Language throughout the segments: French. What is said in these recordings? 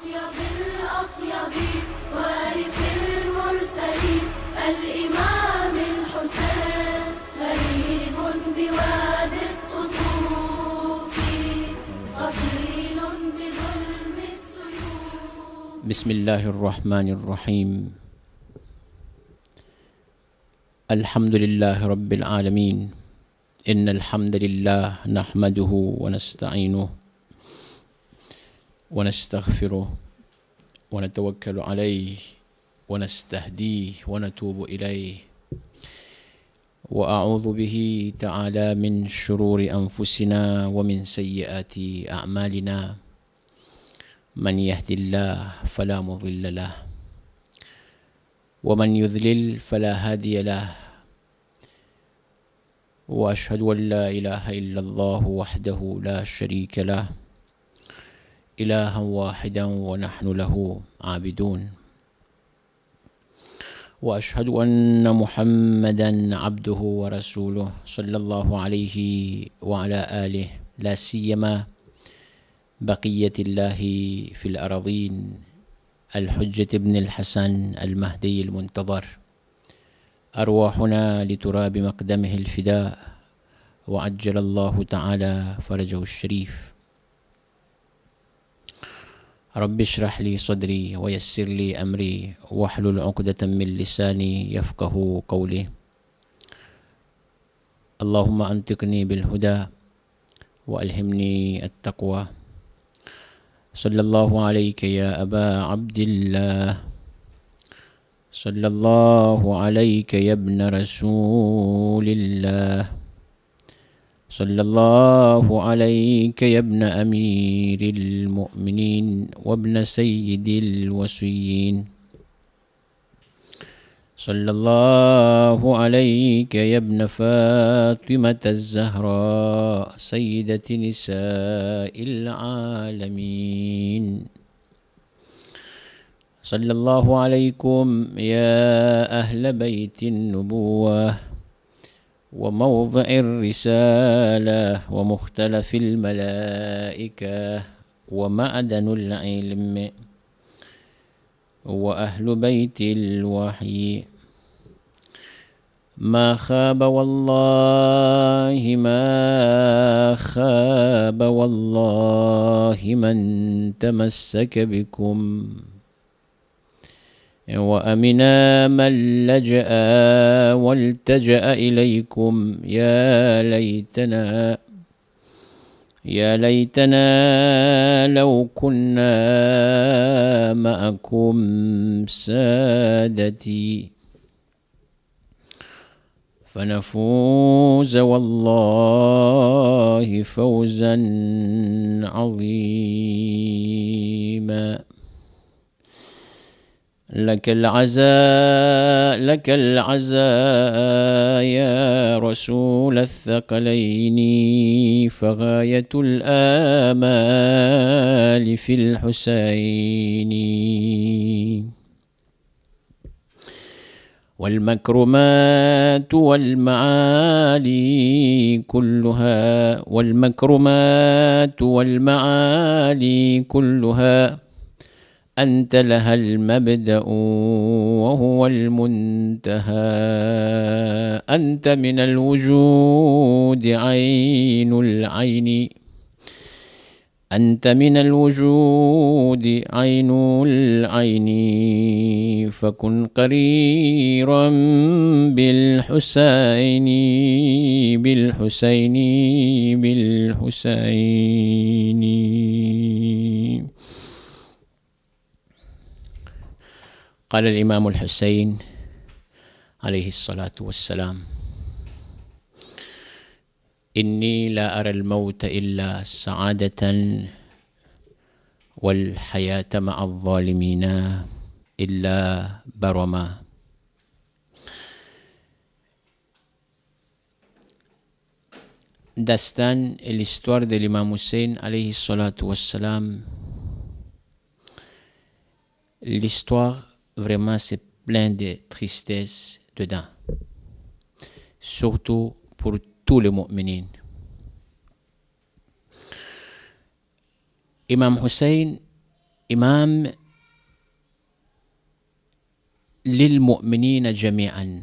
بالأطيب وارث المرسلين الإمام الحسين غريب بواد الطفوف قتيل بظلم السيوف. بسم الله الرحمن الرحيم. الحمد لله رب العالمين. إن الحمد لله نحمده ونستعينه ونستغفره ونتوكل عليه ونستهديه ونتوب إليه، وأعوذ به تعالى من شرور أنفسنا ومن سيئات أعمالنا. من يهد الله فلا مضل له ومن يضلل فلا هادي له، وأشهد أن لا إله إلا الله وحده لا شريك له إلها واحدا ونحن له عابدون، وأشهد أن محمدا عبده ورسوله صلى الله عليه وعلى آله، لا سيما بقية الله في الأراضين، الحجة ابن الحسن المهدي المنتظر، أرواحنا لتراب مقدمه الفداء، وعجل الله تعالى فرجه الشريف. رب اشرح لي صدري ويسر لي أمري واحلل عقدة من لساني يفقه قولي. اللهم أنطقني بالهدى وألهمني التقوى. صلى الله عليك يا أبا عبد الله، صلى الله عليك يا ابن رسول الله، صلى الله عليك يا ابن أمير المؤمنين وابن سيد الوصيين، صلى الله عليك يا ابن فاطمة الزهراء سيدة نساء العالمين، صلى الله عليكم يا أهل بيت النبوة وموضع الرسالة ومختلف الملائكة ومعدن العلم وأهل بيت الوحي. ما خاب والله ما خاب والله من تمسك بكم، وأمنا من لجأ والتجأ إليكم. يا ليتنا لو كنا معكم سادتي فنفوز والله فوزا عظيما. لك العزاء يا رسول الثقلين، فغاية الآمال في الحسين. والمكرمات والمعالي كلها أنت لها المبدأ وهو المنتهى. أنت من الوجود عين العين، أنت من الوجود عين العين، فكن قريرا بالحسين بالحسين بالحسين. قال الإمام الحسين عليه الصلاة والسلام: إني لا أرى الموت إلا سعادة، والحياة مع الظالمين إلا برما. داستان l'histoire de l'imam Hussein alayhi salatu wassalam. L'histoire, vraiment, c'est plein de tristesse dedans. Surtout pour tous les mu'minines. Imam Hussein Imam lil mu'minina jami'an.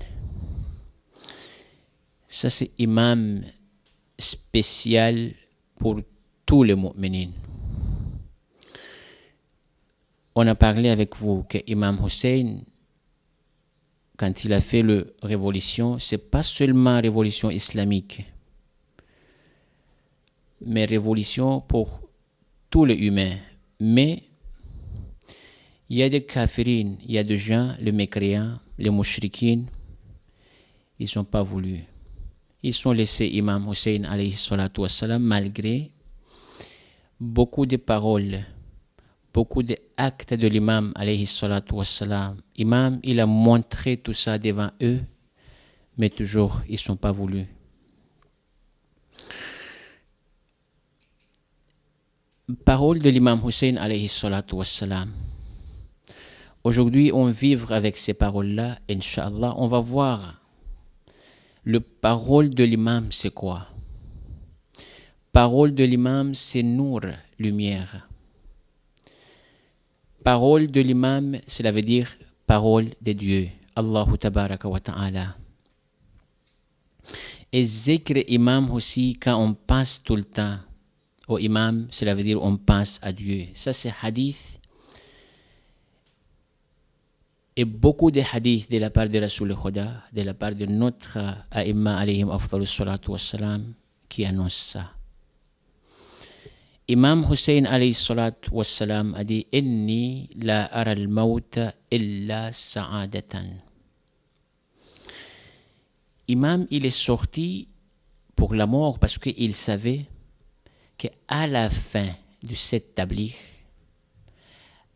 Ça, c'est imam spécial pour tous les mu'minines. On a parlé avec vous que Imam Hussein, quand il a fait la révolution, c'est pas seulement révolution islamique, mais révolution pour tous les humains. Mais il y a des kafirines, il y a des gens, les mécréants, les mouchrikines, ils n'ont pas voulu. Ils ont laissé Imam Hussein alayhi salatu wassalam malgré beaucoup de paroles, beaucoup d'actes de l'imam alayhi salatu wassalam. Imam, il a montré tout ça devant eux, mais toujours, ils ne sont pas voulus. Parole de l'imam Hussein alayhi salatu wassalam. Aujourd'hui, on vivre avec ces paroles-là, Inch'Allah, on va voir le parole de l'imam, c'est quoi? Parole de l'imam, c'est nour, lumière. Parole de l'imam, cela veut dire parole de Dieu. Allahu tabaraka wa ta'ala. Et zikr imam aussi, quand on pense tout le temps au imam, cela veut dire on pense à Dieu. Ça, c'est hadith. Et beaucoup de hadiths de la part de Rasul Khuda, de la part de notre A'imma alayhim afdalus salatu wassalam, qui annonce ça. Imam Hussein alayhi salatu wassalam a dit Inni la ara al-mawta illa sa'adatan. Imam, il est sorti pour la mort parce qu'il savait qu'à la fin de cette tabligh,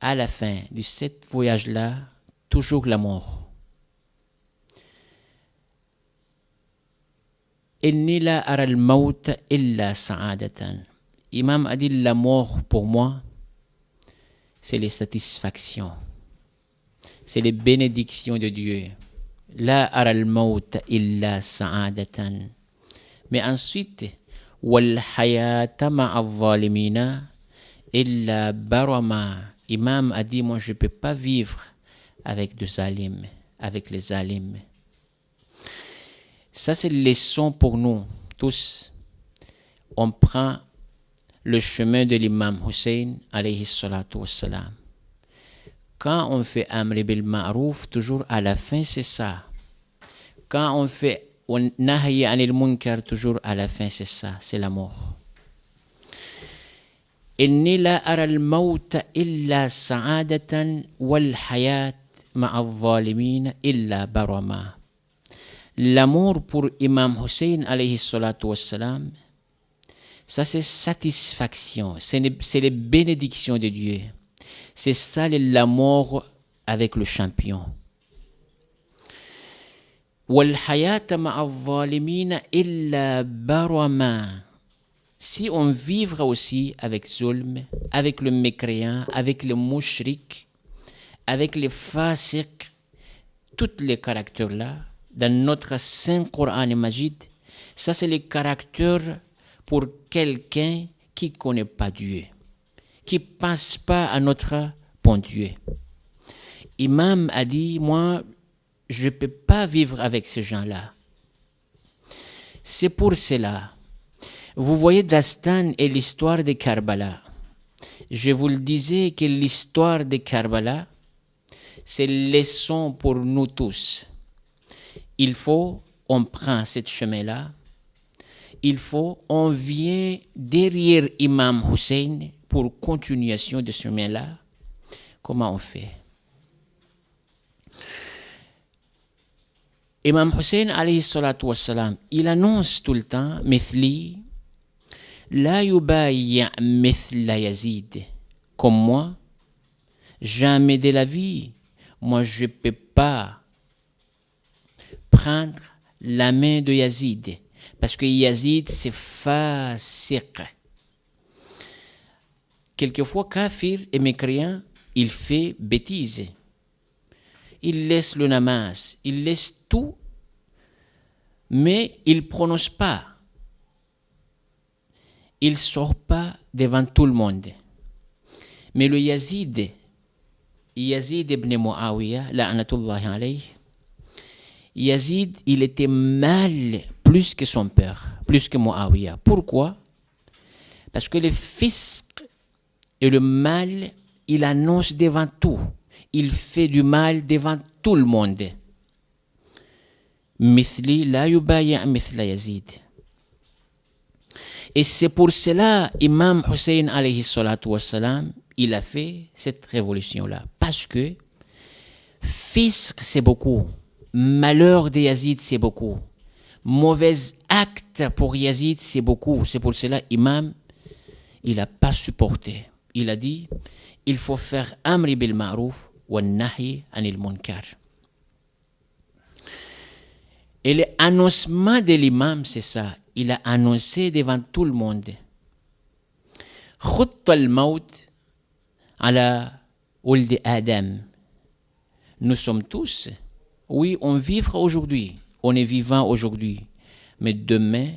à la fin de ce voyage-là, toujours la mort. Inni la ara al-mawta illa sa'adatan. Imam a dit la mort pour moi, c'est les satisfactions, c'est les bénédictions de Dieu. La ara al-mawta illa sa'adatan. Mais ensuite, wal hayata ma'al-zalimina illa barama. Imam a dit, moi je ne peux pas vivre avec des zalim, avec les zalim. Ça, c'est une leçon pour nous tous. On prend le chemin de l'imam Hussein, alayhi salatu wassalam. Quand on fait Amr bil Ma'rouf, toujours à la fin, c'est ça. Quand on fait Nahyi anil Munkar, toujours à la fin, c'est ça, c'est la mort. Inni la ara al-mawta illa sa'adatan wal hayat ma'al-zalimin illa barama. L'amour pour Imam Hussein alayhi salatu wassalam, ça c'est satisfaction, c'est les bénédictions de Dieu. C'est ça l'amour avec le champion. Wal hayata ma'al-zalimin illa barama. Si on vivra aussi avec Zulm, avec le mécréant, avec le mouchrik, avec les fasiq, tous les caractères-là, dans notre Saint Coran et Majid, ça c'est les caractères pour quelqu'un qui ne connaît pas Dieu, qui ne pense pas à notre bon Dieu. Imam a dit, moi, je ne peux pas vivre avec ces gens-là. C'est pour cela. Vous voyez Dastan et l'histoire de Karbala. Je vous le disais que l'histoire de Karbala, c'est leçon pour nous tous. Il faut, on prend ce chemin-là, on vient derrière Imam Hussein pour continuation de ce chemin-là. Comment on fait? Imam Hussein alayhi salatu wassalam, il annonce tout le temps, Mithli, la yubayya mithla Yazid. Comme moi, jamais de la vie, moi je ne peux pas prendre la main de Yazid. Parce que Yazid, c'est fasiq. Quelquefois, kafir et mécréant, il fait bêtise. Il laisse le namaz, il laisse tout, mais il ne prononce pas. Il ne sort pas devant tout le monde. Mais le Yazid ibn Muawiyah, la'natullahi alayh, Yazid, il était mal plus que son père, plus que Muawiyah. Pourquoi? Parce que le fisc et le mal, il annonce devant tout. Il fait du mal devant tout le monde. Mithli la yubaya' mithla Yazid. Et c'est pour cela, Imam Hussein alayhi salatu wassalam, il a fait cette révolution-là. Parce que fisc, c'est beaucoup. Malheur de Yazid, c'est beaucoup. Mauvais acte pour Yazid, c'est beaucoup. C'est pour cela, Imam, il n'a pas supporté. Il a dit, il faut faire amri bil ma'rouf wa nahi anil munkar. Et l'annoncement de l'imam, c'est ça. Il a annoncé devant tout le monde. Khutta al-maut ala uldi Adam. Nous sommes tous, oui, on vivra aujourd'hui. On est vivant aujourd'hui. Mais demain,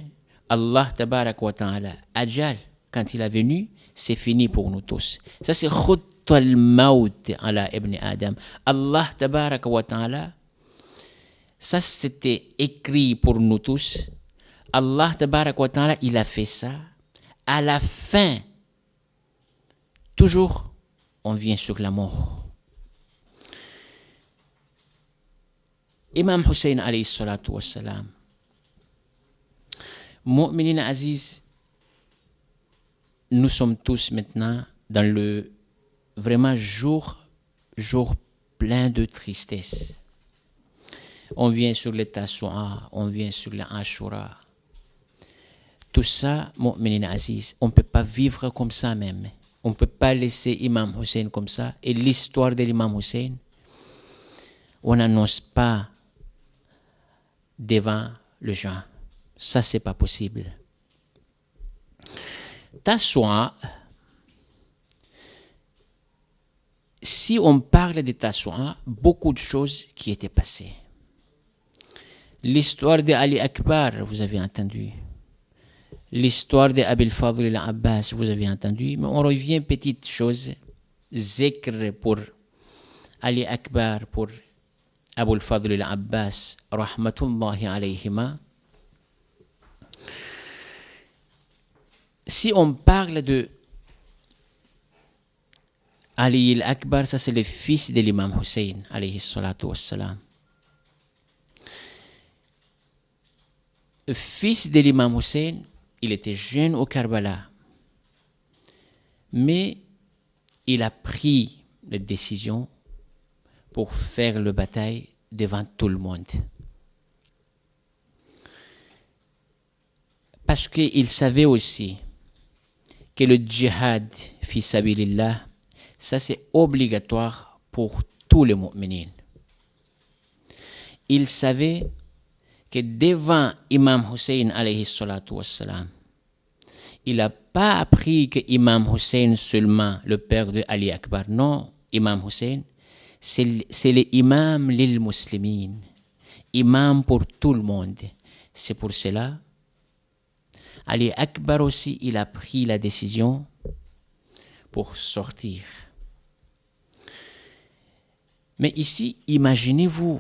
Allah tabarak wa ta'ala, ajal, quand il est venu, c'est fini pour nous tous. Ça, c'est khutta al-maut ala ibn Adam. Allah tabarak wa ta'ala, ça, c'était écrit pour nous tous. Allah tabarak wa ta'ala, il a fait ça. À la fin, toujours, on vient sur la mort. Imam Hussein alayhi salatu wassalam. Mu'minin Aziz, nous sommes tous maintenant dans le vraiment jour plein de tristesse. On vient sur le Tasu'a, on vient sur le Ashura. Tout ça, Mu'minin Aziz, on ne peut pas vivre comme ça même. On ne peut pas laisser Imam Hussein comme ça. Et l'histoire de l'Imam Hussein, on n'annonce pas devant le gens. Ça, c'est pas possible. Tasu'a, si on parle de Tasu'a, beaucoup de choses qui étaient passées. L'histoire d'Ali Akbar, vous avez entendu. L'histoire d'Abil Fadl al-Abbas, vous avez entendu. Mais on revient petite chose. Zikr pour Ali Akbar, pour Abul Fadl al-Abbas, rahmatullahi alayhima. Si on parle de Ali al-Akbar, ça c'est le fils de l'imam Hussein, alayhi salatu wassalam. Le fils de l'imam Hussein, il était jeune au Karbala, mais il a pris la décision pour faire la bataille devant tout le monde. Parce qu'il savait aussi que le djihad fi sabilillah, ça c'est obligatoire pour tous les mu'minines. Il savait que devant Imam Hussein alayhi salatu wassalam, il n'a pas appris que Imam Hussein seulement, le père de Ali Akbar. Non, Imam Hussein, c'est l'imam lil muslimin, imam pour tout le monde. C'est pour cela, Ali Akbar aussi, il a pris la décision pour sortir. Mais ici, imaginez-vous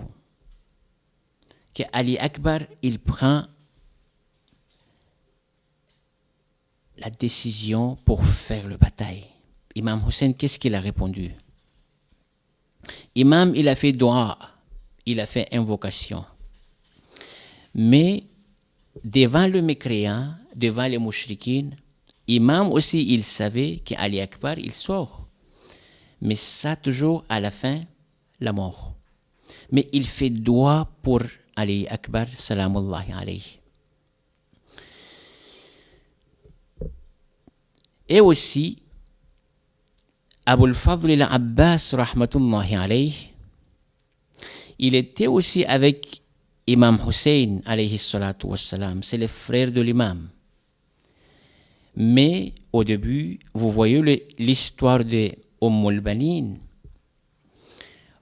que Ali Akbar, il prend la décision pour faire la bataille. Imam Hussein, qu'est-ce qu'il a répondu? Imam, il a fait dua, il a fait invocation. Mais devant le mécréant, devant les mouchriquines, Imam aussi, il savait qu'Ali Akbar, il sort. Mais ça, toujours à la fin, la mort. Mais il fait dua pour Ali Akbar, salamullahi alayhi. Et aussi, Abul Fadl al-Abbas, rahmatullahi alayhi, il était aussi avec Imam Hussein, alayhi salatu wassalam. C'est le frère de l'imam. Mais au début, vous voyez l'histoire de al-Banin.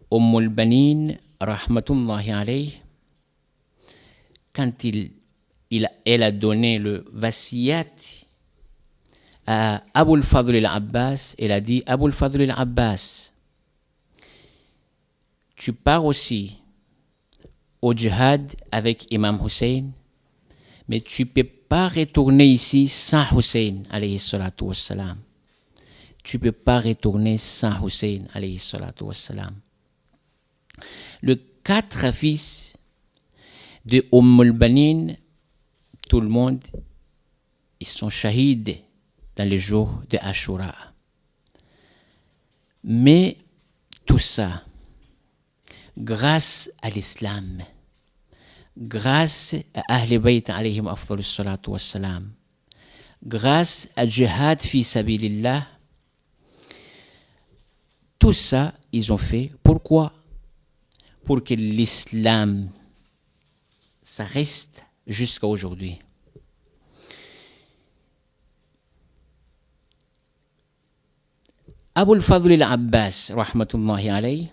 al-Banin, rahmatullahi alayhi, quand elle a donné le wasiyat, à Abul Fadl al-Abbas, il a dit, Abul Fadl al-Abbas, tu pars aussi au djihad avec Imam Hussein, mais tu ne peux pas retourner ici sans Hussein, alayhi salatu wassalam. Tu ne peux pas retourner sans Hussein, alayhi salatu wassalam. Les 4 fils de al-Banin, tout le monde, ils sont shahids dans les jours de Ashura. Mais tout ça, grâce à l'islam, grâce à Ahl Bayt alayhim afdalus salatu wassalam, grâce à Jihad fi sabilillah, tout ça, ils ont fait. Pourquoi? Pour que l'islam, ça reste jusqu'à aujourd'hui. Abul Fadl al-Abbas, rahmatullahi alayhi,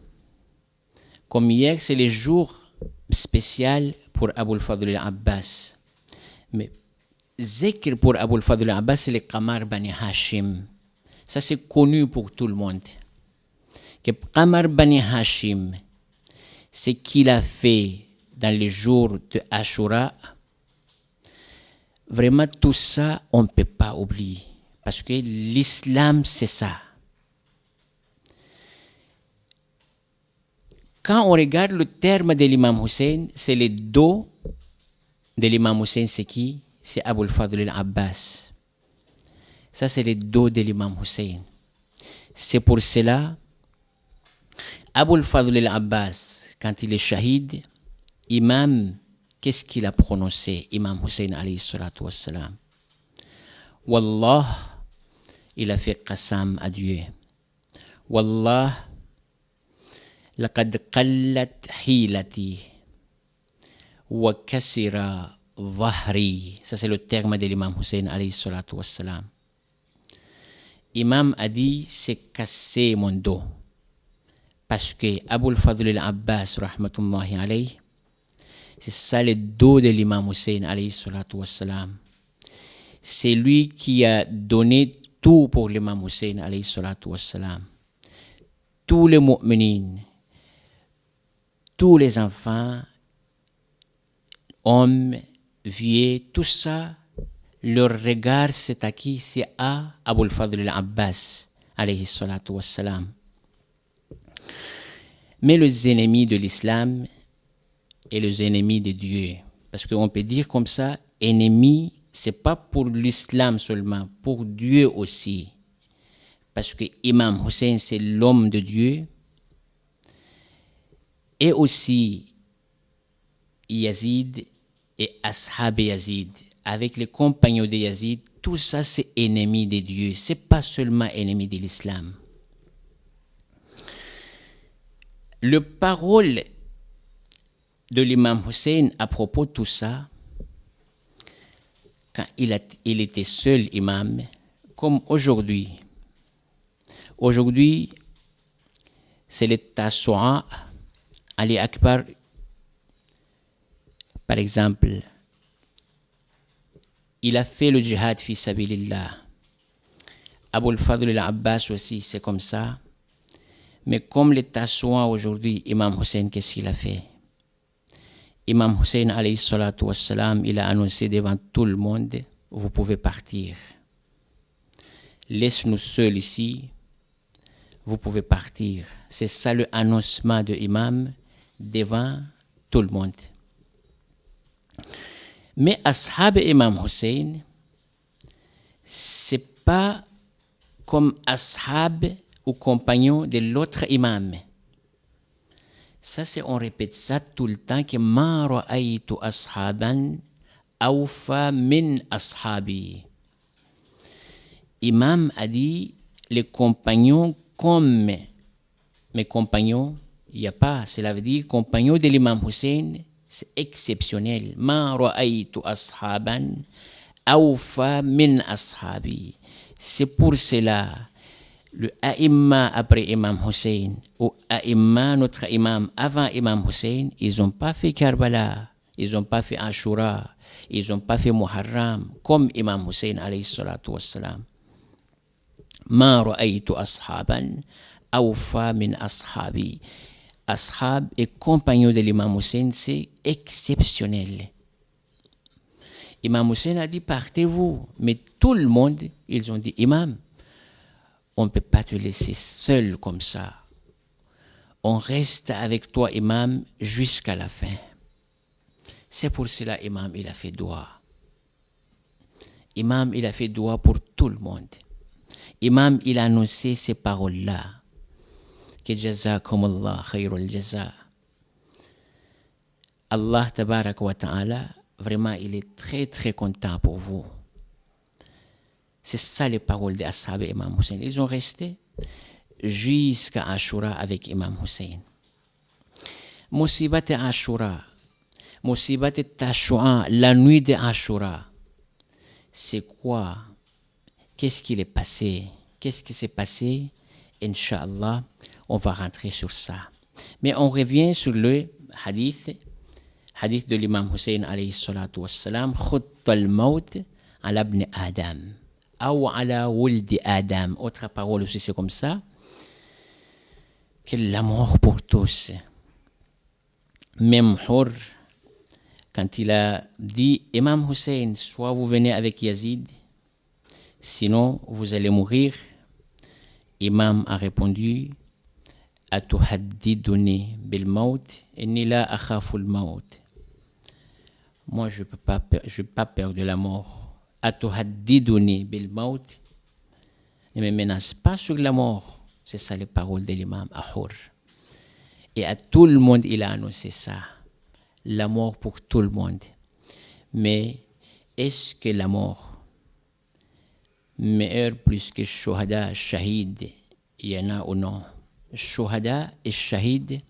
comme hier, c'est le jour spécial pour Abul Fadl al-Abbas. Mais zikr pour Abul Fadl al-Abbas, c'est le Qamar Bani Hashim. Ça, c'est connu pour tout le monde. Que Qamar Bani Hashim, ce qu'il a fait dans les jours de Ashura, vraiment tout ça, on ne peut pas oublier. Parce que l'islam, c'est ça. Quand on regarde le terme de l'imam Hussein, c'est le dos de l'imam Hussein, c'est qui? C'est Abul Fadl al-Abbas. Ça, c'est le dos de l'imam Hussein. C'est pour cela, Abul Fadl al-Abbas, quand il est shahid, imam, qu'est-ce qu'il a prononcé? Imam Hussein alayhi salatu wassalam. Wallah, il a fait qasam à Dieu. Wallah, لقد قلت حيلتي وكسر ظهري. Ça c'est le terme de l'imam Hussein alayhi salatu wassalam. Imam a dit, c'est cassé mon dos. Parce que Abul Fadl al-Abbas, rahmatullahi alayhi, c'est ça le dos de l'imam Hussein alayhi salatu wassalam. C'est lui qui a donné tout pour l'imam Hussein alayhi salatu wassalam. Tous les mu'minines, tous les enfants, hommes, vieux, tout ça, leur regard c'est à qui? C'est à Abul Fadl al-Abbas, alayhi salatu wassalam. Mais les ennemis de l'islam et les ennemis de Dieu, parce qu'on peut dire comme ça, ennemi, c'est pas pour l'islam seulement, pour Dieu aussi. Parce que Imam Hussein, c'est l'homme de Dieu. Et aussi Yazid et Ashab Yazid, avec les compagnons de Yazid, tout ça c'est ennemi de Dieu, c'est pas seulement ennemi de l'islam. Le parole de l'imam Hussein à propos de tout ça, quand il était seul imam, comme aujourd'hui. Aujourd'hui, c'est le Tassoua, Ali Akbar, par exemple, il a fait le djihad fi sabilillah. Abul Fadl al-Abbas aussi, c'est comme ça. Mais comme le Tassoua aujourd'hui, Imam Hussein, qu'est-ce qu'il a fait? Imam Hussein, alayhi salatu wassalam, il a annoncé devant tout le monde, vous pouvez partir. Laisse-nous seuls ici, vous pouvez partir. C'est ça le annoncement de Imam devant tout le monde. Mais Ashab Imam Hussein, c'est pas comme Ashab ou compagnons de l'autre imam. Ça, c'est, on répète ça tout le temps, que ma ra'aytu ashaban awfa min ashabi. Imam a dit, les compagnons comme mes compagnons, il n'y a pas, cela veut dire compagnons de l'imam Hussein, c'est exceptionnel. Ma ra'aytu ashaban awfa min ashabi. C'est pour cela, le A'imma après Imam Hussein, ou A'imma, notre imam avant Imam Hussein, ils n'ont pas fait Karbala, ils n'ont pas fait Ashura, ils n'ont pas fait Muharram, comme Imam Hussein alayhi salatu wassalam. ما رأيت أصحابا أوفى من أصحابي. Ashab et compagnons de l'imam Hussein, c'est exceptionnel. Imam Hussein a dit partez-vous, mais tout le monde, ils ont dit imam, on ne peut pas te laisser seul comme ça. On reste avec toi imam jusqu'à la fin. C'est pour cela imam il a fait doua. Imam il a fait doua pour tout le monde. Imam il a annoncé ces paroles-là. Que jazakumullah khairul jaza. Allah tabarak wa ta'ala, vraiment il est très très content pour vous. C'est ça les paroles des ashab et Imam Hussein. Ils ont resté jusqu'à Ashura avec Imam Hussein. Musibat Ashura, Musibat Tashua, la nuit de Ashura. C'est quoi? Qu'est-ce qu'il est passé? Qu'est-ce qui s'est passé? Inch'Allah, on va rentrer sur ça. Mais on revient sur le hadith de l'imam Hussein alayhi salatu wassalam, khutta al-maut ala ibn Adam, ou ala wuldi Adam. Autre parole aussi, c'est comme ça, que la mort pour tous. Même Hur, quand il a dit, Imam Hussein, soit vous venez avec Yazid, sinon vous allez mourir. Imam a répondu, Atuhaddiduni bil maut, inni la akhaful maut. Moi, je n'ai pas peur de la mort. Atuhaddiduni bil maut, ne me menace pas sur la mort. C'est ça les paroles de l'imam Ahur. Et à tout le monde, il a annoncé ça. La mort pour tout le monde. Mais est-ce que la mort meilleur plus que Shuhada, Shahid, il y en a ou non? Shuhada et Shahid,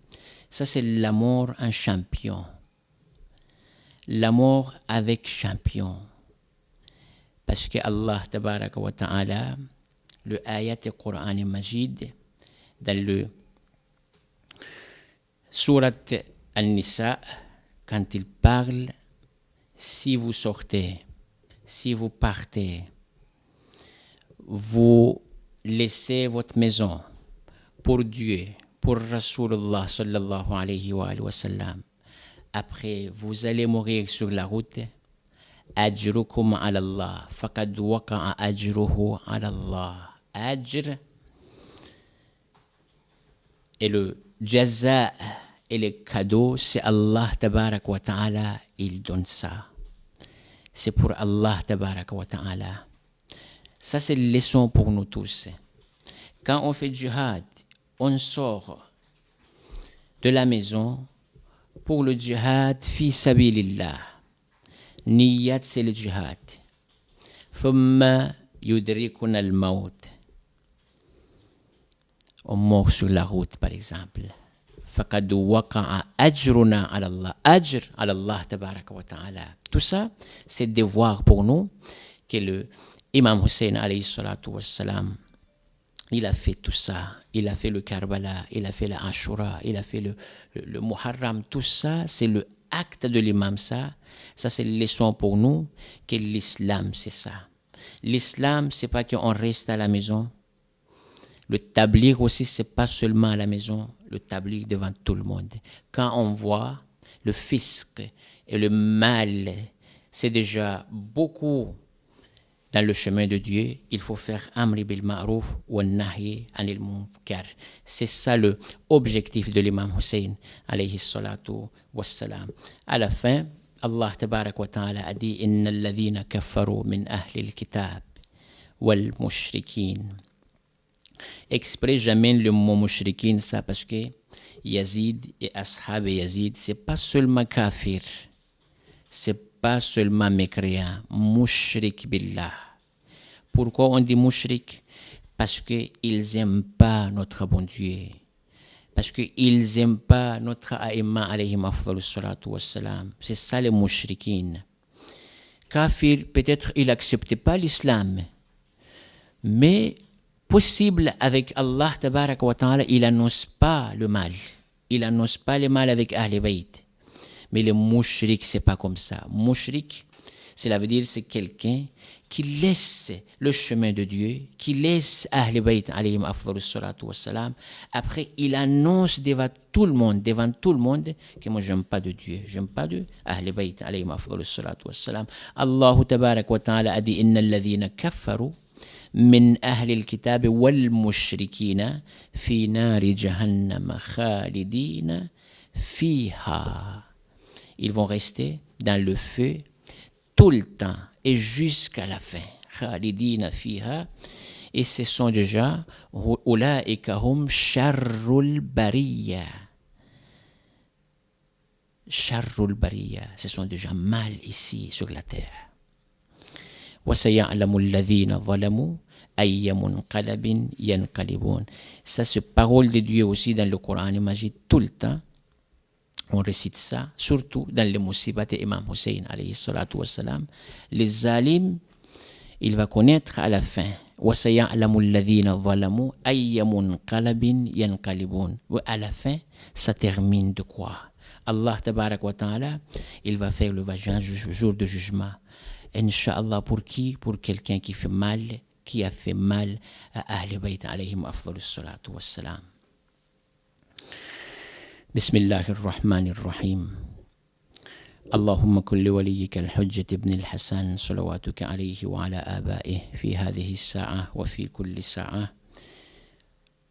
ça c'est la mort en champion. La mort avec champion. Parce que Allah tabaraka wa ta'ala, le ayat du Coran Majid, dans le Surat An-Nisa, quand il parle, si vous sortez, si vous partez, vous laissez votre maison pour Dieu, pour Rasulullah sallallahu alayhi wa sallam. Après, vous allez mourir sur la route. Ajrukum ala Allah, faqad waqa'a ajruhu ala Allah. Ajr et le jaza et le cadeau, c'est Allah tabarak wa ta'ala, il donne ça. C'est pour Allah tabarak wa ta'ala. Ça, c'est une leçon pour nous tous. Quand on fait djihad, on sort de la maison pour le djihad fi sabilillah. Niyat, c'est le djihad. Thumma yudrikuna al-maut. On meurt sur la route, par exemple. Faqad waqa'a ajruna ala Allah. Ajr ala Allah tabaraka wa ta'ala. Tout ça, c'est devoir pour nous que le Imam Hussein alayhi salatu wassalam, il a fait tout ça. Il a fait le Karbala, il a fait la Ashura, il a fait le Muharram. Tout ça, c'est le acte de l'imam, ça. Ça, c'est une leçon pour nous que l'islam, c'est ça. L'islam, c'est pas qu'on reste à la maison. Le tabligh aussi, c'est pas seulement à la maison. Le tabligh devant tout le monde. Quand on voit le fisc et le mal, c'est déjà beaucoup dans le chemin de Dieu. Il faut faire amri bil ma'ruf wa nahi anil munkar. C'est ça le objectif de l'imam Hussein alayhi salatu wassalam. À la fin, Allah tabarak wa ta'ala a dit inna alladhina kafaru min ahli al-kitab wal mushrikin. Exprès j'amène le mot mushrikin, ça parce que Yazid et ashab et Yazid, c'est pas seulement kafir, c'est pas seulement mécréant, mushrik billah. Pourquoi on dit mushrik? Parce qu'ils n'aiment pas notre bon Dieu. Parce qu'ils n'aiment pas notre aïma alayhim afdalus salatu wassalam. C'est ça les mushrikin. Kafir, peut-être il n'accepte pas l'islam, mais possible avec Allah tabaraka wa ta'ala, il n'annonce pas le mal. Il n'annonce pas le mal avec Ahl Bayt. Mais les mouchriks, c'est pas comme ça. Mouchrik, Cela veut dire c'est quelqu'un qui laisse le chemin de Dieu, qui laisse Ahl Bayt alayhim afdalus salatu wassalam. Après, il annonce devant tout le monde que moi j'aime pas de Dieu, j'aime pas de Ahl Bayt alayhim afdalus salatu wassalam. Allah tabarak wa ta'ala a dit innal ladhina kafaru min ahli al-kitab wal mushrikina fi nari jahannam khalidina fiha. Ils vont rester dans le feu tout le temps et jusqu'à la fin. Khalidina fiha. Et ce sont déjà ulaika hum sharrul bariya. Sharrul bariya. Ce sont déjà mal ici sur la terre. Wa saya'lamu alladhina zalamu ayya munqalabin yanqalibun. Ça, c'est parole de Dieu aussi dans le Coran Majid tout le temps. On récite ça, surtout dans les musibat de Imam Hussein alayhi salatu wassalam. Les zalim, il va connaître à la fin. وَسَيَعْلَمُ الَّذِينَ ظَلَمُوا أَيَّ مُنْقَلَبٍ يَنْقَلِبُونَ. À la fin, ça termine de quoi? Allah tabarak wa ta'ala, il va faire le jour de jugement. Inch'Allah, pour qui? Pour quelqu'un qui fait mal, qui a fait mal à Ahl Bayt alayhim afdalus salatu wassalam. بسم الله الرحمن الرحيم. اللهم كن لوليك الحجة ابن الحسن صلواتك عليه وعلى آبائه في هذه الساعة وفي كل ساعة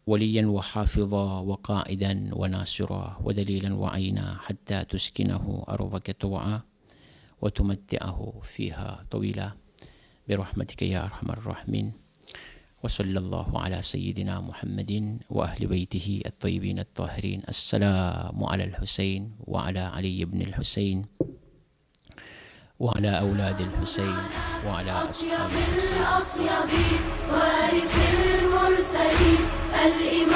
وليا وحافظا وقائدا وناصرا ودليلا وعينا حتى تسكنه أرضك طوعا وتمتعه فيها طويلا برحمتك يا أرحم الراحمين. وصلى الله على سيدنا محمد وأهل بيته الطيبين الطاهرين. السلام على الحسين وعلى علي بن الحسين وعلى أولاد الحسين وعلى أصحاب الحسين. وارث المرسلين الإمام